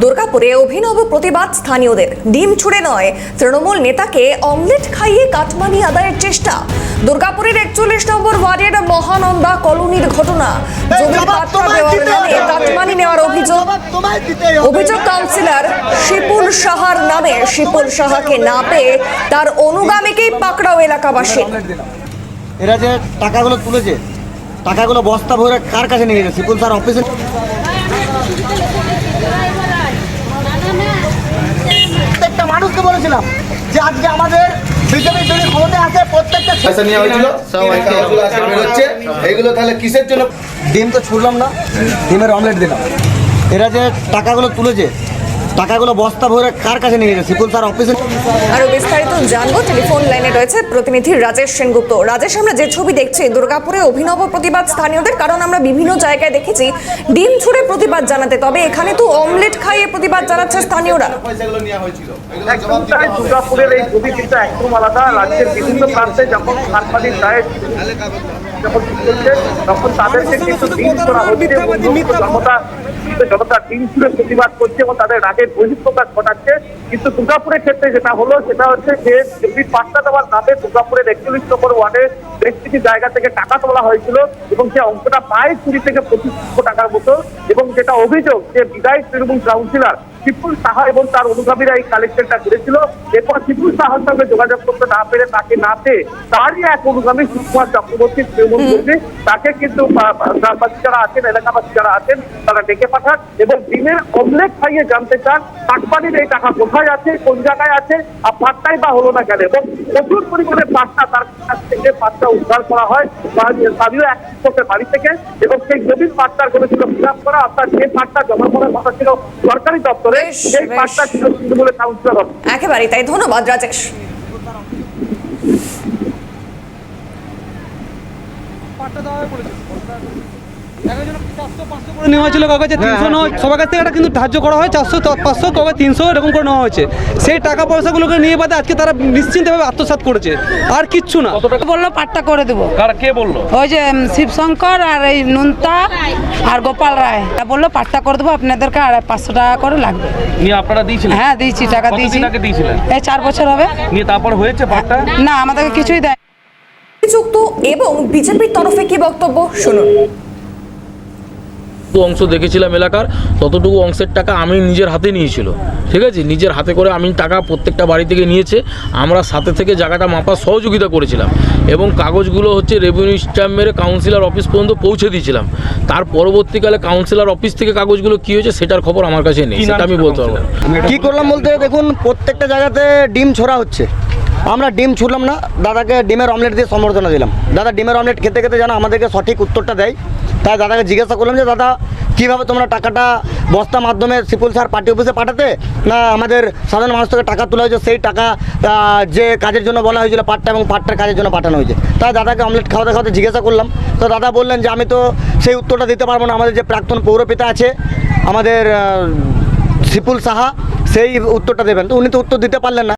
দুর্গাপুরে অভিনব প্রতিবাদ স্থানীয়দের। ডিম ছুঁড়ে নয়, তৃণমূল নেতাকে অমলেট খাইয়ে কাটমানি আদায়ের চেষ্টা। দুর্গাপুরের 41 নম্বর ওয়ার্ডের মহানন্দা কলোনির ঘটনা। জমির পাট্টা দেওয়ার নামে কাটমানি নেওয়ার অভিযোগ কাউন্সিলর শিপুল সাহার নামে। শিপুল সাহাকে না পেয়ে তার অনুগামীকেই পাকড়াও এলাকাবাসী। এরা যে টাকাগুলো তুলেছে, টাকাগুলো বস্তা ভরে কার কাছে নিয়ে গেছে? শিপুল স্যার অফিসে। প্রত্যেকটা মানুষকে বলেছিলাম যে আজকে আমাদের বিজেপি যদি ক্ষমতায় আসে প্রত্যেকটা পয়সা নেওয়া হয়েছিল, কাগজগুলো আজকে বেরোচ্ছে। এইগুলো তাহলে কিসের জন্য? ডিম তো ছুড়লাম না, ডিমের অমলেট দিলাম। এরা যে টাকাগুলো তুলেছে, টাকাগুলো বস্তা ভরে কার কাছে নিয়ে গেছে? শিপুল স্যার অফিসে। আরো বিস্তারিত জানবো, টেলিফোন লাইনে রয়েছে প্রতিনিধি রাজেশ সেনগুপ্ত। রাজেশ, আমরা যে ছবি দেখছি দুর্গাপুরে অভিনব প্রতিবাদ স্থানীয়দের, কারণ আমরা বিভিন্ন জায়গায় দেখেছি ডিম ছুঁড়ে প্রতিবাদ জানাতে, তবে এখানে তো অমলেট খাইয়ে প্রতিবাদ জানাচ্ছে স্থানীয়রা। পয়সাগুলো নেওয়া হয়েছিল। দুর্গাপুরের এই পরিস্থিতিটা একদম আলাদা। রাজ্যের বিভিন্ন প্রান্তে যখন সাংবাদিক রায় যখন চলছে তখন তাদেরকে কিন্তু ডিম করা হচ্ছে, জনতা ডিম ছুঁড়ে প্রতিবাদ করছে এবং তাদের রাগের বহিঃপ্রকাশ ঘটাচ্ছে। কিন্তু দুর্গাপুরের ক্ষেত্রে যেটা হলো সেটা হচ্ছে যে জমির পাট্টা দেওয়ার নামে দুর্গাপুরের 41 নম্বর ওয়ার্ডে বেশ কিছু জায়গা থেকে টাকা তোলা হয়েছিল এবং সে অঙ্কটা প্রায় 20 থেকে 25 লক্ষ টাকার মতো। এবং যেটা অভিযোগ যে বিধায়ক তৃণমূল কাউন্সিলর শিপুল সাহা এবং তার অনুগামীরা এই কালেকশনটা করেছিল। এরপর শিপুল সাহার সঙ্গে যোগাযোগ করতে না পেরে তাকে না পেয়ে তারই এক অনুগামী সুকুমার চক্রবর্তী তৃণমূল কর্মী তাকে কিন্তু গ্রামবাসী যারা আছেন, এলাকাবাসী যারা আছেন তারা ডেকে পাঠান এবং ডিমের অমলেট খাইয়ে জানতে চান কাটমানির এই টাকা কোথায় আছে, কোন জায়গায় আছে, আর পাট্টাই বা হলো না কেন। এবং প্রচুর পরিমাণে পাট্টা তার কাছ থেকে পাট্টা উদ্ধার করা হয় স্থানীয় এক শিক্ষকের বাড়ি থেকে এবং সেই জমির পাট্টার করেছিল ফিলাপ করা, অর্থাৎ যে পাট্টা জমা করার কথা ছিল সরকারি দপ্তরে, সেই পাট্টা ছিল তৃণমূলের কাউন্সিলর। একেবারেই তাই, ধন্যবাদ রাজেশ। নেওয়া হয়েছিল কাগজে 300 নয়, সবার কাছ থেকে এটা কিন্তু ধার্য করা হয় 400 500 কাগজ 300 এরকম করে নেওয়া হয়েছে। সেই টাকা পয়সাগুলোকে নিয়ে বাদে আজকে তারা নিশ্চিন্তভাবে আত্মসাৎ করেছে, আর কিচ্ছু না। বললো পাট্টা করে দেবো। কে বললো? ওই যে শিবশঙ্কর আর এই নুনতা আর গোপাল রায় বললো পাট্টা করে দেবো, আপনাদেরকে 500 টাকা করে লাগবে। নিয়ে আপনারা দিয়েছিলেন? হ্যাঁ দিয়েছি, টাকা দিয়েছি। দিয়েছিলেন? এই 4 বছর হবে। নিয়ে তারপর হয়েছে পাট্টা? না, আমাদেরকে কিছুই দেয়। যুক্ত এবং বিজেপির তরফে কি বক্তব্য শুনুন। অংশ দেখেছিলাম এলাকার, ততটুকু অংশের টাকা আমি নিজের হাতে নিয়েছিল, ঠিক আছে, নিজের হাতে করে আমি টাকা প্রত্যেকটা বাড়ি থেকে নিয়েছে। আমরা সাথে থেকে জায়গাটা মাপার সহযোগিতা করেছিলাম এবং কাগজগুলো হচ্ছে রেভিনিউ স্ট্যাম্প মেরে কাউন্সিলর অফিস পর্যন্ত পৌঁছে দিয়েছিলাম। তার পরবর্তীকালে কাউন্সিলর অফিস থেকে কাগজগুলো কী হয়েছে সেটার খবর আমার কাছে নেই, সেটা আমি বলতে পারবো। কি করলাম বলতে, দেখুন প্রত্যেকটা জায়গাতে ডিম ছোড়া হচ্ছে, আমরা ডিম ছুড়লাম না, দাদাকে ডিমের অমলেট দিয়ে সম্বর্ধনা দিলাম। দাদা ডিমের অমলেট খেতে খেতে যেন আমাদেরকে সঠিক উত্তরটা দেয়, তাই দাদাকে জিজ্ঞাসা করলাম যে দাদা কীভাবে তোমরা টাকাটা বস্তা মাধ্যমে শিপুল স্যার পার্টি অফিসে পাঠাতে, না আমাদের সাধারণ মানুষ থেকে টাকা তোলা হয়েছে, সেই টাকা যে কাজের জন্য বলা হয়েছিল পাট্টা এবং পাট্টার কাজের জন্য পাঠানো হয়েছে। তাই দাদাকে অমলেট খাওয়াতে খাওয়াতে জিজ্ঞাসা করলাম, তো দাদা বললেন যে আমি তো সেই উত্তরটা দিতে পারবো না, আমাদের যে প্রাক্তন পৌরপিতা আছে আমাদের শিপুল সাহা, সেই উত্তরটা দেবেন। তো উনি তো উত্তর দিতে পারলেন না।